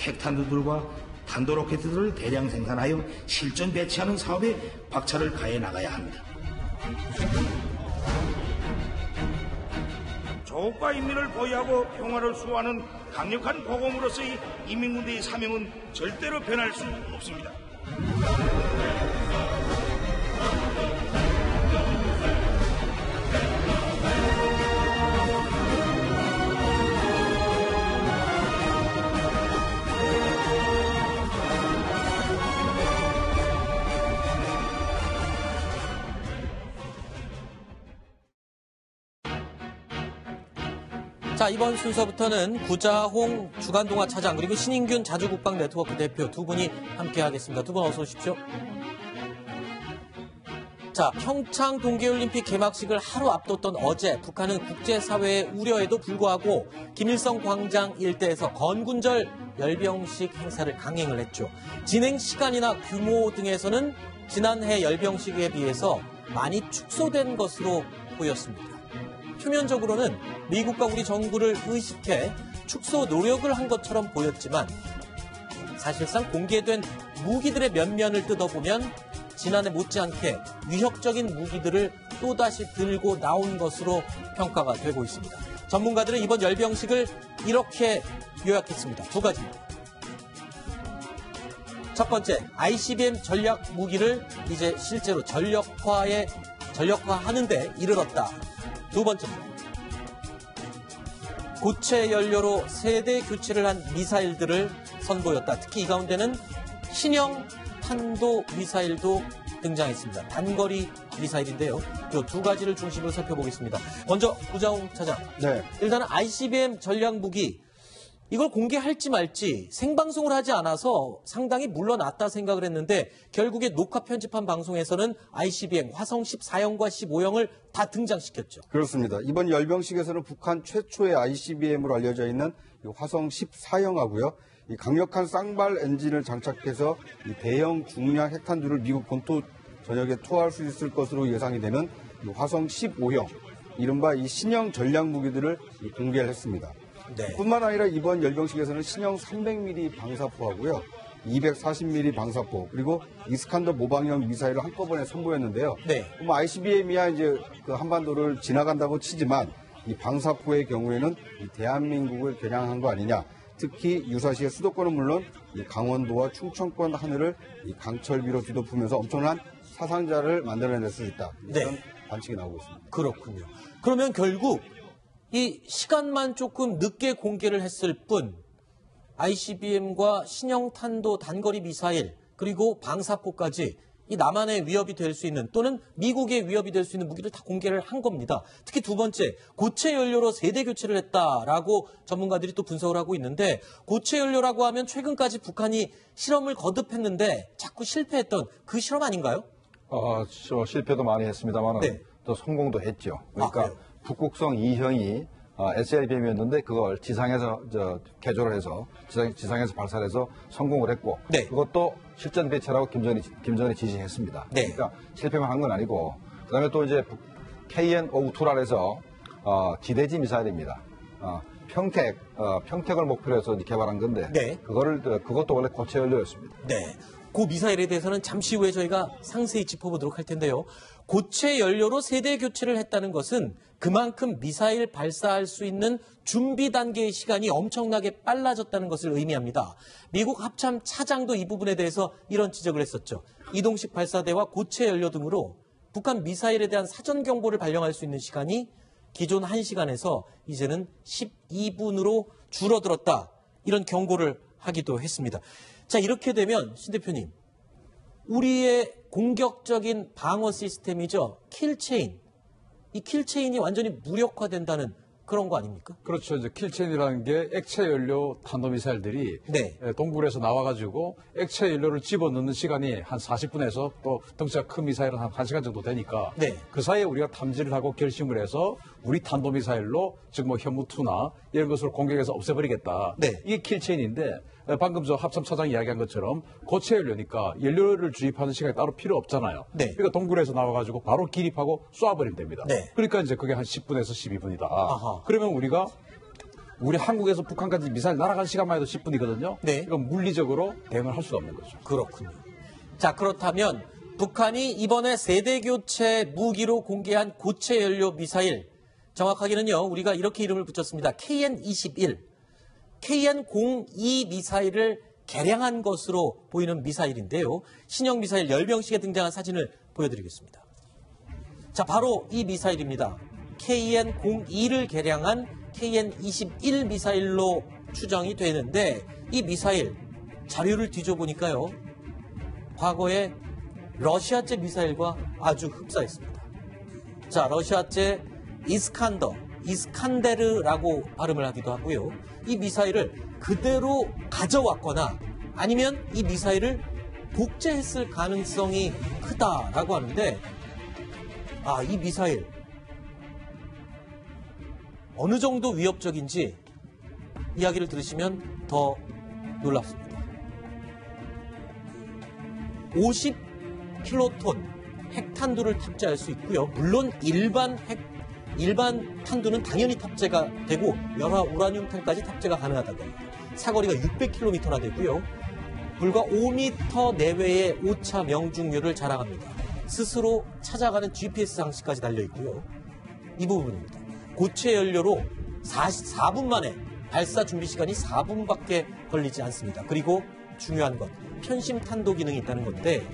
핵탄두들과 탄도로켓들을 대량 생산하여 실전 배치하는 사업에 박차를 가해 나가야 합니다. 조국과 인민을 보위하고 평화를 수호하는 강력한 보검으로서의 인민군대의 사명은 절대로 변할 수 없습니다. 자, 이번 순서부터는 구자홍 주간동아 차장 그리고 신인균 자주국방네트워크 대표 두 분이 함께하겠습니다. 두 분 어서 오십시오. 자, 평창 동계올림픽 개막식을 하루 앞뒀던 어제 북한은 국제사회의 우려에도 불구하고 김일성 광장 일대에서 건군절 열병식 행사를 강행을 했죠. 진행 시간이나 규모 등에서는 지난해 열병식에 비해서 많이 축소된 것으로 보였습니다. 표면적으로는 미국과 우리 정부를 의식해 축소 노력을 한 것처럼 보였지만 사실상 공개된 무기들의 면면을 뜯어보면 지난해 못지않게 위협적인 무기들을 또다시 들고 나온 것으로 평가가 되고 있습니다. 전문가들은 이번 열병식을 이렇게 요약했습니다. 두 가지입니다. 첫 번째, ICBM 전략 무기를 이제 실제로 전력화하는 데 이르렀다. 두 번째입니다. 고체 연료로 세대 교체를 한 미사일들을 선보였다. 특히 이 가운데는 신형 탄도 미사일도 등장했습니다. 단거리 미사일인데요. 이 두 가지를 중심으로 살펴보겠습니다. 먼저 구자홍 차장. 네. 일단은 ICBM 전략 무기 이걸 공개할지 말지 생방송을 하지 않아서 상당히 물러났다 생각을 했는데 결국에 녹화 편집한 방송에서는 ICBM 화성 14형과 15형을 다 등장시켰죠. 그렇습니다. 이번 열병식에서는 북한 최초의 ICBM으로 알려져 있는 화성 14형하고요. 이 강력한 쌍발 엔진을 장착해서 이 대형 중량 핵탄두를 미국 본토 전역에 투하할 수 있을 것으로 예상이 되는 이 화성 15형, 이른바 이 신형 전략 무기들을 공개를 했습니다. 네. 뿐만 아니라 이번 열병식에서는 신형 300mm 방사포하고요, 240mm 방사포, 그리고 이스칸더 모방형 미사일을 한꺼번에 선보였는데요. 네. ICBM이야 이제 그 한반도를 지나간다고 치지만 이 방사포의 경우에는 이 대한민국을 겨냥한 거 아니냐. 특히 유사시의 수도권은 물론 이 강원도와 충청권 하늘을 이 강철비로 뒤덮으면서 엄청난 사상자를 만들어낼 수 있다. 이런 네. 관측이 나오고 있습니다. 그렇군요. 그러면 결국 이 시간만 조금 늦게 공개를 했을 뿐 ICBM과 신형 탄도 단거리 미사일 그리고 방사포까지 이 남한의 위협이 될 수 있는 또는 미국의 위협이 될 수 있는 무기를 다 공개를 한 겁니다. 특히 두 번째, 고체 연료로 세대 교체를 했다라고 전문가들이 또 분석을 하고 있는데 고체 연료라고 하면 최근까지 북한이 실험을 거듭했는데 자꾸 실패했던 그 실험 아닌가요? 실패도 많이 했습니다만 네. 또 성공도 했죠. 그러니까 그래요? 북극성 2형이 SLBM이었는데 그걸 지상에서 개조를 해서 지상에서 발사를 해서 성공을 했고 네. 그것도 실전 배치라고 김정은이 지시했습니다. 네. 그러니까 실패만 한 건 아니고 그다음에 또 이제 KN-52라 해서 지대지 미사일입니다. 평택을 목표로 해서 개발한 건데 네. 그것도 원래 고체 연료였습니다. 네. 그 미사일에 대해서는 잠시 후에 저희가 상세히 짚어보도록 할 텐데요. 고체 연료로 세대 교체를 했다는 것은 그만큼 미사일 발사할 수 있는 준비 단계의 시간이 엄청나게 빨라졌다는 것을 의미합니다. 미국 합참 차장도 이 부분에 대해서 이런 지적을 했었죠. 이동식 발사대와 고체 연료 등으로 북한 미사일에 대한 사전 경보를 발령할 수 있는 시간이 기존 1시간에서 이제는 12분으로 줄어들었다. 이런 경고를 하기도 했습니다. 자, 이렇게 되면 신 대표님, 우리의 공격적인 방어 시스템이죠. 킬체인. 이 킬체인이 완전히 무력화된다는 그런 거 아닙니까? 그렇죠. 이제 킬체인이라는 게 액체 연료 탄도미사일들이 네. 동굴에서 나와가지고 액체 연료를 집어넣는 시간이 한 40분에서 또 덩치가 큰 미사일은 한 1시간 정도 되니까 네. 그 사이에 우리가 탐지를 하고 결심을 해서 우리 탄도미사일로 즉 현무2나 이런 것으로 공격해서 없애버리겠다. 네. 이게 킬체인인데 방금 저 합참 차장이 이야기한 것처럼 고체 연료니까 연료를 주입하는 시간이 따로 필요 없잖아요. 네. 그러니까 동굴에서 나와가지고 바로 기립하고 쏴버리면 됩니다. 네. 그러니까 이제 그게 한 10분에서 12분이다. 아하. 그러면 우리가 우리 한국에서 북한까지 미사일 날아간 시간만 해도 10분이거든요. 네. 이건 물리적으로 대응을 할 수가 없는 거죠. 그렇군요. 자, 그렇다면 북한이 이번에 세대 교체 무기로 공개한 고체 연료 미사일, 정확하게는요, 우리가 이렇게 이름을 붙였습니다. KN-21, KN-02 미사일을 개량한 것으로 보이는 미사일인데요. 신형 미사일 열병식에 등장한 사진을 보여드리겠습니다. 자, 바로 이 미사일입니다. KN-02를 개량한 KN-21 미사일로 추정이 되는데, 이 미사일 자료를 뒤져보니까요, 과거에 러시아제 미사일과 아주 흡사했습니다. 자, 러시아제 이스칸데르라고 발음을 하기도 하고요. 이 미사일을 그대로 가져왔거나 아니면 이 미사일을 복제했을 가능성이 크다라고 하는데, 이 미사일 어느 정도 위협적인지 이야기를 들으시면 더 놀랍습니다. 50킬로톤 핵탄두를 탑재할 수 있고요. 물론 일반 탄두는 당연히 탑재가 되고 열화 우라늄탄까지 탑재가 가능하다고 합니다. 사거리가 600km나 되고요. 불과 5m 내외의 오차 명중률을 자랑합니다. 스스로 찾아가는 GPS 장치까지 달려 있고요. 이 부분입니다. 고체 연료로 4분 만에 발사 준비 시간이 4분밖에 걸리지 않습니다. 그리고 중요한 것, 편심 탄도 기능이 있다는 건데,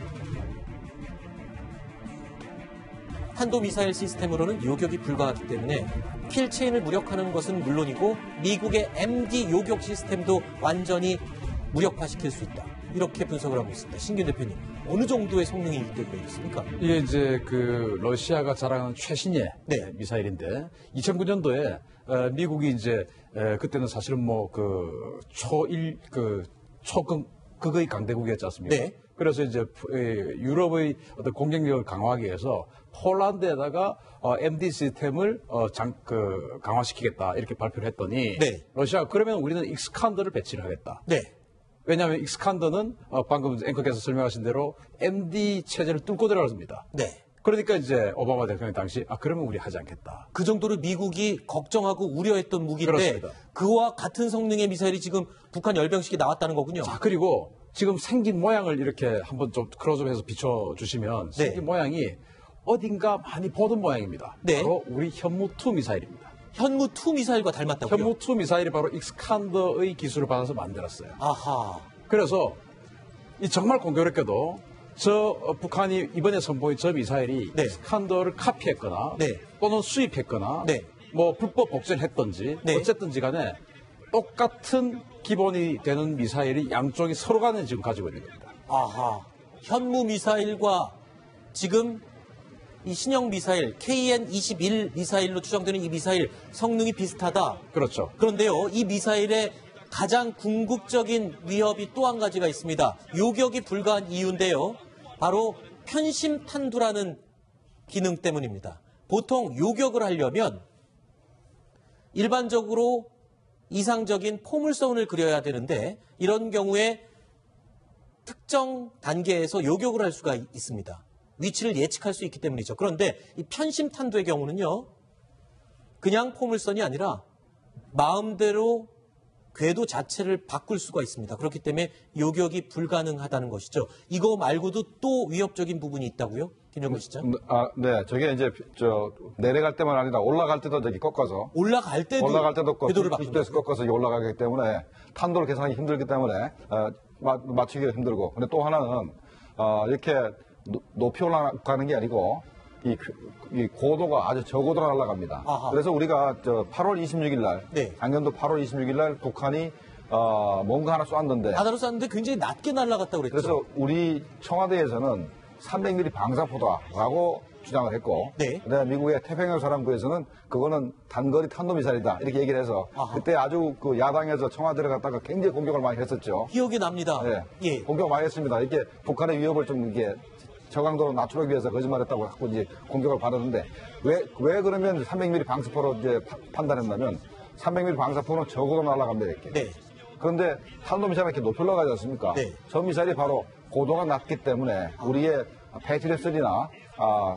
탄도미사일 시스템으로는 요격이 불가하기 때문에 킬체인을 무력화하는 것은 물론이고 미국의 MD 요격 시스템도 완전히 무력화시킬 수 있다. 이렇게 분석을 하고 있습니다. 신규 대표님, 어느 정도의 성능이 있다고 있습니까? 이게 이제 그 러시아가 자랑하는 최신의 미사일인데 2009년도에 미국이 이제 그때는 사실은 뭐 그 초극의 강대국이었지 않습니까? 네. 그래서 이제 유럽의 어떤 공격력을 강화하기 위해서 폴란드에다가 MD 시스템을 강화시키겠다 이렇게 발표를 했더니 네. 러시아가 그러면 우리는 익스칸더를 배치를 하겠다. 네. 왜냐하면 익스칸더는 방금 앵커께서 설명하신 대로 MD 체제를 뚫고 들어갔습니다. 네. 그러니까 이제 오바마 대통령 당시 그러면 우리 하지 않겠다. 그 정도로 미국이 걱정하고 우려했던 무기인데 그렇습니다. 그와 같은 성능의 미사일이 지금 북한 열병식에 나왔다는 거군요. 자, 그리고 지금 생긴 모양을 이렇게 한번 좀 클로즈업해서 비춰주시면 네. 생긴 모양이 어딘가 많이 보던 모양입니다. 네. 바로 우리 현무2 미사일입니다. 현무2 미사일과 닮았다고요? 현무2 미사일이 바로 익스칸더의 기술을 받아서 만들었어요. 아하. 그래서 이 정말 공교롭게도 북한이 이번에 선보인 저 미사일이 네. 익스칸더를 카피했거나 네. 또는 수입했거나 네. 뭐 불법 복제를 했던지 네. 어쨌든지 간에 똑같은 기본이 되는 미사일이 양쪽이 서로 간에 지금 가지고 있는 겁니다. 아하. 현무 미사일과 지금 이 신형 미사일 KN-21 미사일로 추정되는 이 미사일 성능이 비슷하다. 그렇죠. 그런데요, 이 미사일의 가장 궁극적인 위협이 또 한 가지가 있습니다. 요격이 불가한 이유인데요. 바로 편심 탄두라는 기능 때문입니다. 보통 요격을 하려면 일반적으로 이상적인 포물선을 그려야 되는데 이런 경우에 특정 단계에서 요격을 할 수가 있습니다. 위치를 예측할 수 있기 때문이죠. 그런데 이 편심 탄두의 경우는요, 그냥 포물선이 아니라 마음대로 궤도 자체를 바꿀 수가 있습니다. 그렇기 때문에 요격이 불가능하다는 것이죠. 이거 말고도 또 위협적인 부분이 있다고요? 김영근 시장? 네. 저게 이제 내려갈 때만 아니라 올라갈 때도 저기 꺾어서 올라갈 때도 궤도를 바꾼다. 90도에서 꺾어서 올라가기 때문에 탄도를 계산하기 힘들기 때문에 맞추기가 힘들고. 근데 또 하나는 이렇게 높이 올라가는 게 아니고 이 고도가 아주 저고도로 날아갑니다. 아하. 그래서 우리가 8월 26일 날, 네. 작년도 8월 26일 날 북한이 뭔가 하나 쐈는데, 바다로 쐈는데 굉장히 낮게 날아갔다고 그랬죠. 그래서 우리 청와대에서는 300mm 방사포다라고 주장을 했고, 네. 그다음에 미국의 태평양 사령부에서는 그거는 단거리 탄도미사일이다 이렇게 얘기를 해서 아하. 그때 아주 그 야당에서 청와대를 갖다가 굉장히 공격을 많이 했었죠. 기억이 납니다. 네. 예. 공격 많이 했습니다. 이렇게 북한의 위협을 좀 이게 저강도로 낮추기 위해서 거짓말했다고 하고 이제 공격을 받았는데 왜 그러면 300mm 방사포로 이제 판단했냐면 300mm 방사포는 적어도 날아갑니다 이렇게. 네. 그런데 탄도미사일은 이렇게 높이 올라가지 않습니까? 네. 저 미사일이 바로 고도가 낮기 때문에 우리의 패트리엇3나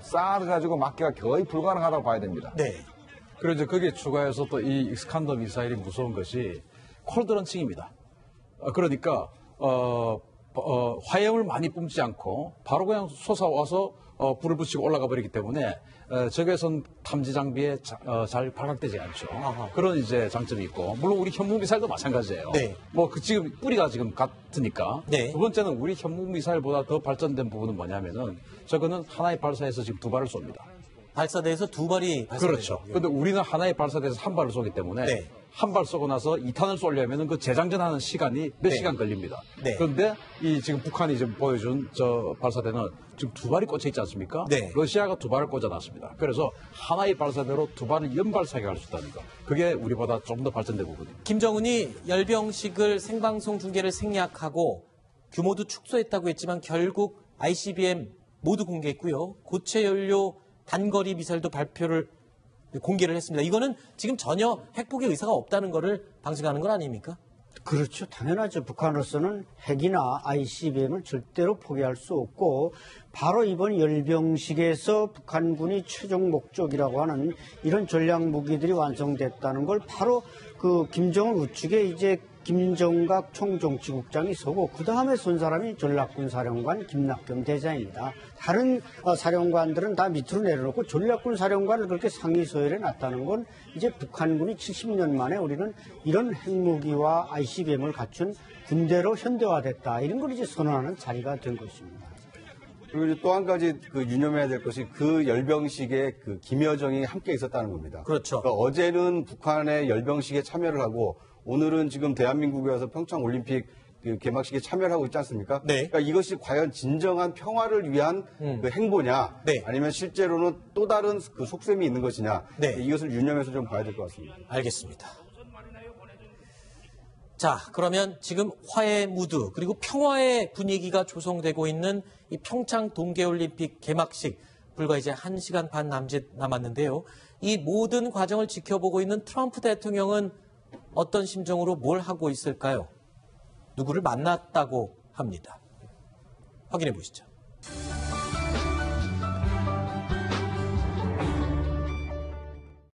쌀을 가지고 막기가 거의 불가능하다고 봐야 됩니다. 네. 그리고 이제 거기에 추가해서 또 이 익스칸더 미사일이 무서운 것이 콜드런칭입니다. 그러니까 화염을 많이 뿜지 않고 바로 그냥 솟아와서 불을 붙이고 올라가 버리기 때문에 적외선 탐지 장비에 잘 발각되지 않죠. 그런 이제 장점이 있고, 물론 우리 현무 미사일도 마찬가지예요. 네. 뭐 지금 뿌리가 지금 같으니까. 네. 두 번째는 우리 현무 미사일보다 더 발전된 부분은 뭐냐면은 저거는 하나의 발사에서 지금 두 발을 쏩니다. 발사대에서 두 발이 발사되죠. 그렇죠. 근데 우리는 하나의 발사대에서 한 발을 쏘기 때문에 네. 한 발 쏘고 나서 2탄을 쏘려면은 그 재장전하는 시간이 몇 네. 시간 걸립니다. 네. 그런데 이 지금 북한이 지금 보여준 저 발사대는 지금 두 발이 꽂혀 있지 않습니까? 네. 러시아가 두 발을 꽂아놨습니다. 그래서 하나의 발사대로 두 발을 연발사격할 수 있다는 거. 그게 우리보다 좀 더 발전된 부분입니다. 김정은이 열병식을 생방송 중계를 생략하고 규모도 축소했다고 했지만 결국 ICBM 모두 공개했고요. 고체 연료 단거리 미사일도 공개를 했습니다. 이거는 지금 전혀 핵폭의 의사가 없다는 거를 방증하는 건 아닙니까? 그렇죠. 당연하죠. 북한으로서는 핵이나 ICBM을 절대로 포기할 수 없고, 바로 이번 열병식에서 북한군이 최종 목적이라고 하는 이런 전략 무기들이 완성됐다는 걸 바로 그 김정은 우측에 이제 김정각 총정치국장이 서고, 그 다음에 선 사람이 전략군 사령관 김낙겸 대장입니다. 다른 사령관들은 다 밑으로 내려놓고 전략군 사령관을 그렇게 상위 서열에 놨다는 건 이제 북한군이 70년 만에 우리는 이런 핵무기와 ICBM을 갖춘 군대로 현대화됐다, 이런 걸 이제 선언하는 자리가 된 것입니다. 그리고 이제 또 한 가지 그 유념해야 될 것이 그 열병식에 그 김여정이 함께 있었다는 겁니다. 그렇죠. 그러니까 어제는 북한의 열병식에 참여를 하고 오늘은 지금 대한민국에 와서 평창 올림픽 그 개막식에 참여를 하고 있지 않습니까? 네. 그러니까 이것이 과연 진정한 평화를 위한 그 행보냐, 네. 아니면 실제로는 또 다른 그 속셈이 있는 것이냐, 네. 이것을 유념해서 좀 봐야 될 것 같습니다. 알겠습니다. 자, 그러면 지금 화해 무드 그리고 평화의 분위기가 조성되고 있는 이 평창 동계올림픽 개막식 불과 이제 1시간 반 남짓 남았는데요. 이 모든 과정을 지켜보고 있는 트럼프 대통령은 어떤 심정으로 뭘 하고 있을까요? 누구를 만났다고 합니다. 확인해 보시죠.